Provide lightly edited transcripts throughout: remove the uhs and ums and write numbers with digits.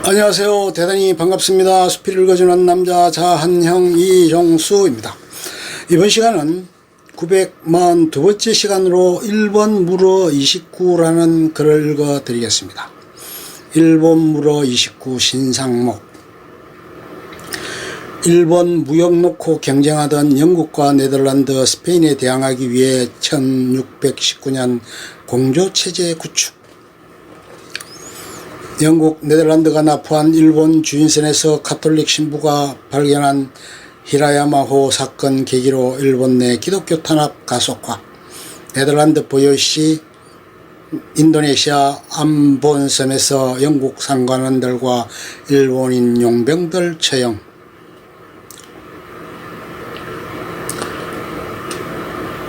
안녕하세요. 대단히 반갑습니다. 수필을 읽어주는 남자 자한형 이종수입니다. 이번 시간은 942번째 시간으로 1번 물어 29라는 글을 읽어드리겠습니다. 1번 물어 29 신상목. 일본 무역 놓고 경쟁하던 영국과 네덜란드, 스페인에 대항하기 위해 1619년 공조체제 구축. 영국, 네덜란드가 납포한 일본 주인선에서 카톨릭 신부가 발견한 히라야마호 사건 계기로 일본 내 기독교 탄압 가속화. 네덜란드 보요시 인도네시아 암본섬에서 영국 상관원들과 일본인 용병들 처형.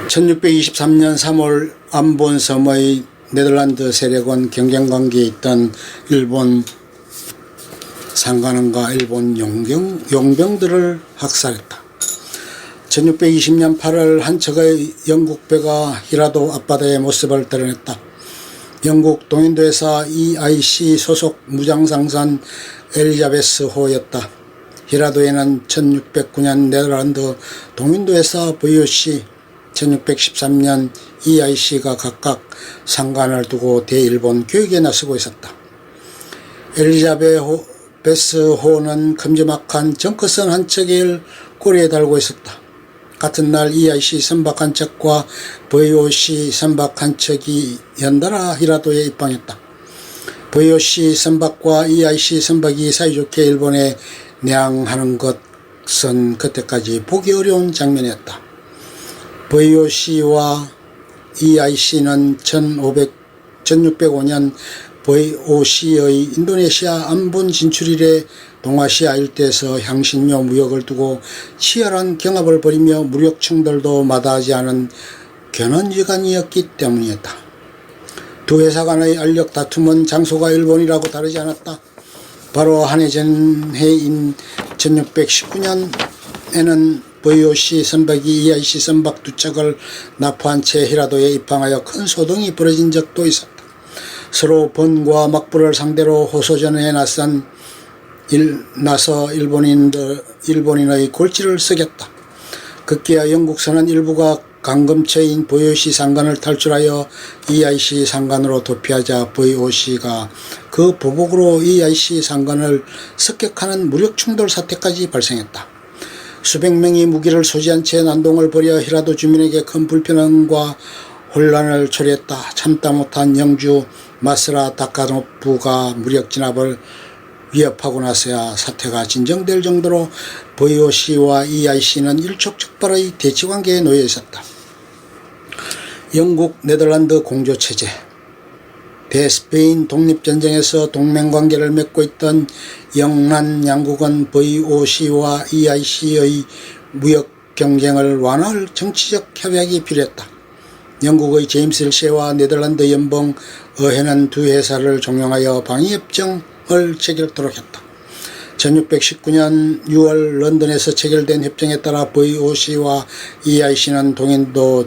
(1623년 3월) 암본섬의 네덜란드 세력은 경쟁관계에 있던 일본 상관원과 일본 용병들을 학살했다. 1620년 8월 한 척의 영국 배가 히라도 앞바다의 모습을 드러냈다. 영국 동인도회사 EIC 소속 무장상선 엘리자베스호였다. 히라도에는 1609년 네덜란드 동인도회사 VOC, 1613년 EIC가 각각 상관을 두고 대일본 교육에 나서고 있었다. 엘리자베스호는 큼지막한 정크선 한 척을 꼬리에 달고 있었다. 같은 날 EIC 선박 한 척과 VOC 선박 한 척이 연달아 히라도에 입항했다. VOC 선박과 EIC 선박이 사이좋게 일본에 내항하는 것은 그때까지 보기 어려운 장면이었다. VOC와 EIC는 1605년 VOC의 인도네시아 암본 진출 이래 동아시아 일대에서 향신료 무역을 두고 치열한 경합을 벌이며 무력 충돌도 마다하지 않은 견원지간이었기 때문이었다. 두 회사 간의 알력 다툼은 장소가 일본이라고 다르지 않았다. 바로 한 해 전 해인 1619년에는 VOC 선박이 EIC 선박 두 척을 납포한 채 히라도에 입항하여 큰 소동이 벌어진 적도 있었다. 서로 번과 막부를 상대로 호소전에 나서 일본인의 골치를 썩였다. 급기야 영국선은 일부가 강금체인 VOC 상관을 탈출하여 EIC 상관으로 도피하자 VOC가 그 보복으로 EIC 상관을 습격하는 무력 충돌 사태까지 발생했다. 수백 명이 무기를 소지한 채 난동을 벌여 히라도 주민에게 큰 불편함과 혼란을 초래했다. 참다 못한 영주 마스라 다카노부가 무력 진압을 위협하고 나서야 사태가 진정될 정도로 VOC와 EIC는 일촉즉발의 대치관계에 놓여 있었다. 영국, 네덜란드 공조체제. 대스페인 독립전쟁에서 동맹관계를 맺고 있던 영란 양국은 VOC와 EIC의 무역 경쟁을 완화할 정치적 협약이 필요했다. 영국의 제임스 1세와 네덜란드 연봉 의회는 두 회사를 종용하여 방위협정을 체결토록 했다. 1619년 6월 런던에서 체결된 협정에 따라 VOC와 EIC는 동인도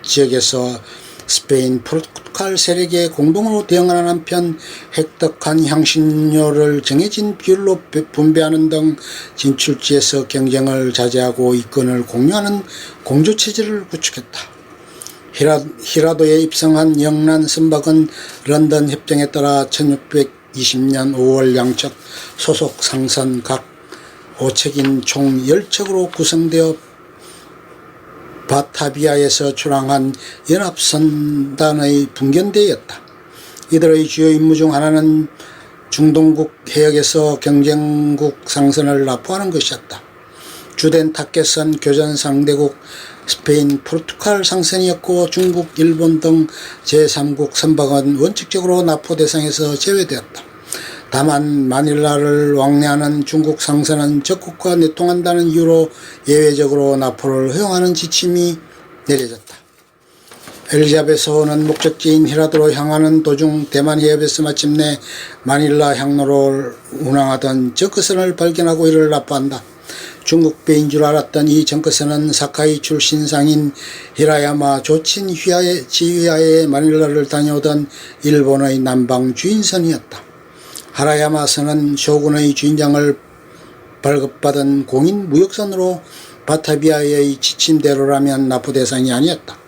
지역에서 스페인, 포르투갈 세력에 공동으로 대응하는 한편 획득한 향신료를 정해진 비율로 분배하는 등 진출지에서 경쟁을 자제하고 이권을 공유하는 공조체제를 구축했다. 히라도에 입성한 영란 선박은 런던 협정에 따라 1620년 5월 양측 소속 상선 각 5척인 총 10척으로 구성되어 바타비아에서 출항한 연합선단의 분견대였다. 이들의 주요 임무 중 하나는 중동국 해역에서 경쟁국 상선을 납포하는 것이었다. 주된 타겟은 교전 상대국 스페인, 포르투갈 상선이었고 중국, 일본 등 제3국 선박은 원칙적으로 납포 대상에서 제외되었다. 다만 마닐라를 왕래하는 중국 상선은 적국과 내통한다는 이유로 예외적으로 납포를 허용하는 지침이 내려졌다. 엘리자베스호는 목적지인 히라도로 향하는 도중 대만 해협에서 마침내 마닐라 향로를 운항하던 저크선을 발견하고 이를 납포한다. 중국배인 줄 알았던 이 정크선은 사카이 출신 상인 히라야마 조친 지휘하에 마닐라를 다녀오던 일본의 남방 주인선이었다. 하라야마서는 쇼군의 주인장을 발급받은 공인 무역선으로 바타비아의 지침대로라면 납부 대상이 아니었다.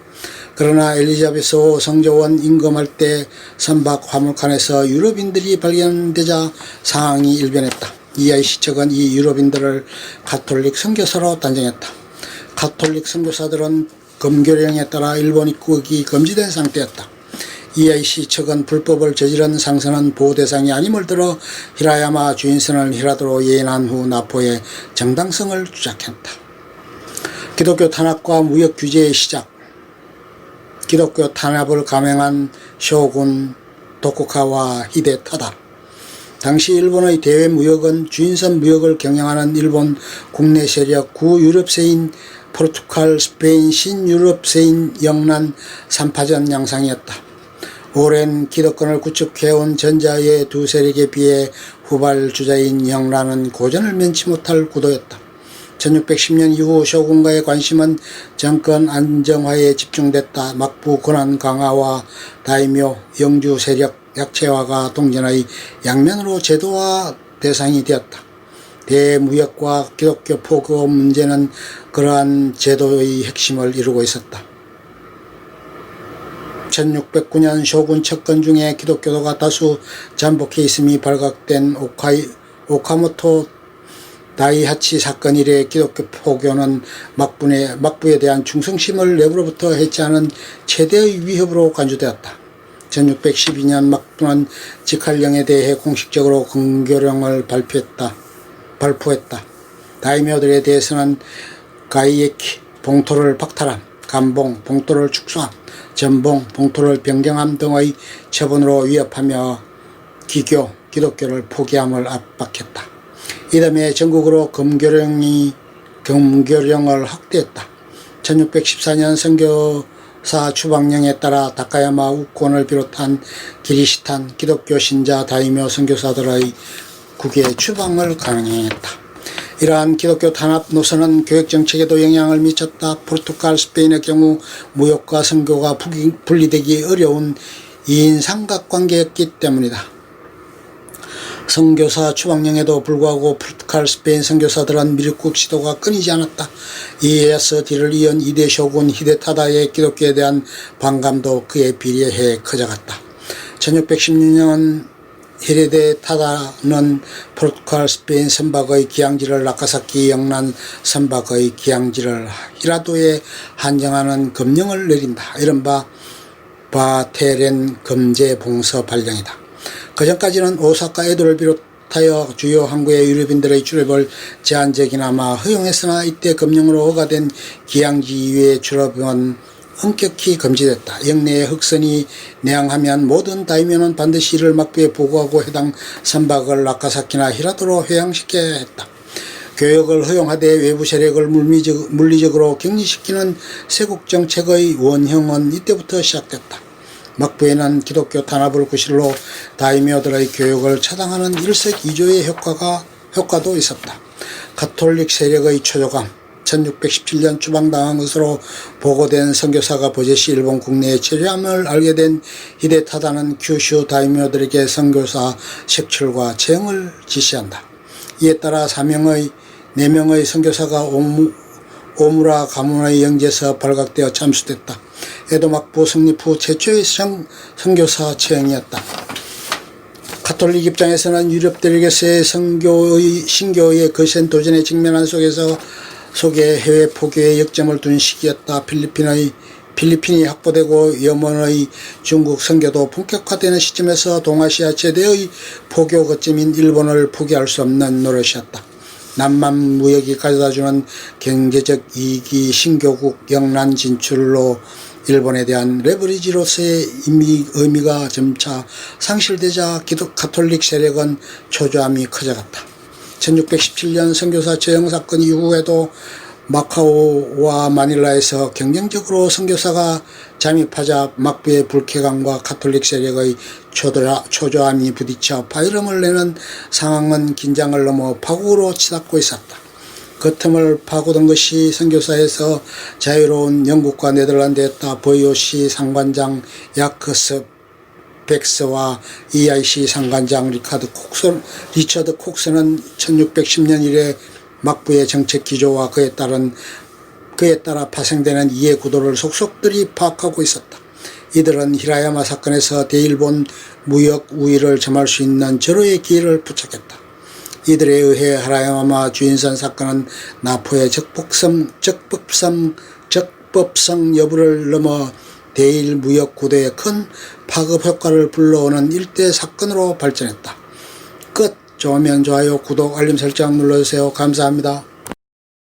그러나 엘리자베스 5 성조원 임금할 때 선박 화물칸에서 유럽인들이 발견되자 상황이 일변했다. EIC 측은 이 유럽인들을 가톨릭 선교사로 단정했다. 가톨릭 선교사들은 검교령에 따라 일본 입국이 금지된 상태였다. EIC 측은 불법을 저지른 상선은 보호 대상이 아님을 들어 히라야마 주인선을 히라도로 예인한 후 납포의 정당성을 주장했다. 기독교 탄압과 무역 규제의 시작. 기독교 탄압을 감행한 쇼군 도쿠가와 히데타다. 당시 일본의 대외 무역은 주인선 무역을 경영하는 일본 국내 세력 구유럽세인 포르투갈, 스페인, 신유럽세인 영란 3파전 양상이었다. 오랜 기득권을 구축해온 전자의 두 세력에 비해 후발주자인 영란은 고전을 면치 못할 구도였다. 1610년 이후 쇼군과의 관심은 정권 안정화에 집중됐다. 막부 권한 강화와 다이묘, 영주 세력 약체화가 동전의 양면으로 제도화 대상이 되었다. 대무역과 기독교 포교 문제는 그러한 제도의 핵심을 이루고 있었다. 1609년 쇼군 척건 중에 기독교도가 다수 잠복해 있음이 발각된 오카모토 다이하치 사건 이래 기독교 포교는 막부에 대한 충성심을 내부로부터 해체하는 최대의 위협으로 간주되었다. 1612년 막부는 직할령에 대해 공식적으로 공교령을 발표했다. 다이묘들에 대해서는 가이에키, 봉토를 박탈함, 감봉, 봉토를 축소함, 전봉, 봉토를 변경함 등의 처분으로 위협하며 기독교를 포기함을 압박했다. 이듬해 전국으로 금교령을 확대했다. 1614년 선교사 추방령에 따라 다카야마 우권을 비롯한 기리시탄 기독교 신자 다이묘 선교사들의 국외 추방을 강행했다. 이러한 기독교 탄압 노선은 교육정책에도 영향을 미쳤다. 포르투갈, 스페인의 경우 무역과 선교가 분리되기 어려운 2인 삼각관계였기 때문이다. 선교사 추방령에도 불구하고 포르투갈, 스페인 선교사들은 미륵국 시도가 끊이지 않았다. 이에서 뒤를 이은 2대 쇼군 히데타다의 기독교에 대한 반감도 그에 비례해 커져갔다. 1616년 히데타다는 포르투갈, 스페인 선박의 기항지를 나카사키 영란 선박의 기항지를 히라도에 한정하는 금령을 내린다. 이른바 바테렌 금제 봉서 발령이다. 그전까지는 오사카 에도를 비롯하여 주요 항구의 유럽인들의 출입을 제한적이나마 허용했으나 이때 금령으로 허가된 기항지 이외의 출입은 엄격히 금지됐다. 영내에 흑선이 내항하면 모든 다이묘는 반드시 이를 막부에 보고하고 해당 선박을 나카사키나 히라도로 회항시켜야 했다. 교역을 허용하되 외부 세력을 물리적으로 격리시키는 세국정책의 원형은 이때부터 시작됐다. 막부에는 기독교 탄압을 구실로 다이묘들의 교역을 차단하는 일석이조의 효과도 있었다. 가톨릭 세력의 초조감, 1617년 추방당한 것으로 보고된 선교사가 버젓이 일본 국내에 체류함을 알게 된 히데타다는 규슈 다이묘들에게 선교사 색출과 채용을 지시한다. 이에 따라 4명의 선교사가 오무라 가문의 영지에서 발각되어 참수됐다. 에도 막부 성립 후 최초의 선교사 채용이었다. 가톨릭 입장에서는 유럽대륙에서의 신교의 거센 도전에 직면한 속에 해외 포교에 역점을 둔 시기였다. 필리핀이 확보되고 염원의 중국 선교도 본격화되는 시점에서 동아시아 최대의 포교 거점인 일본을 포기할 수 없는 노릇이었다. 남만 무역이 가져다주는 경제적 이익이 신교국 영란 진출로 일본에 대한 레버리지로서의 의미가 점차 상실되자 가톨릭 세력은 초조함이 커져갔다. 1617년 선교사 채용 사건 이후에도 마카오와 마닐라에서 경쟁적으로 선교사가 잠입하자 막부의 불쾌감과 가톨릭 세력의 초조함이 부딪혀 파열음을 내는 상황은 긴장을 넘어 파국으로 치닫고 있었다. 그 틈을 파고든 것이 선교사에서 자유로운 영국과 네덜란드였다. 보이오시 상관장 야크스 벡스와 EIC 상관장 리처드 콕스는 1610년 이래 막부의 정책 기조와 그에 따라 파생되는 이해 구도를 속속들이 파악하고 있었다. 이들은 히라야마 사건에서 대일본 무역 우위를 점할 수 있는 절호의 기회를 포착했다. 이들에 의해 히라야마 주인선 사건은 나포의 적법성 여부를 넘어 대일 무역 구도에 큰 파급 효과를 불러오는 일대 사건으로 발전했다. 끝. 좋으면 좋아요, 구독, 알림 설정 눌러주세요. 감사합니다.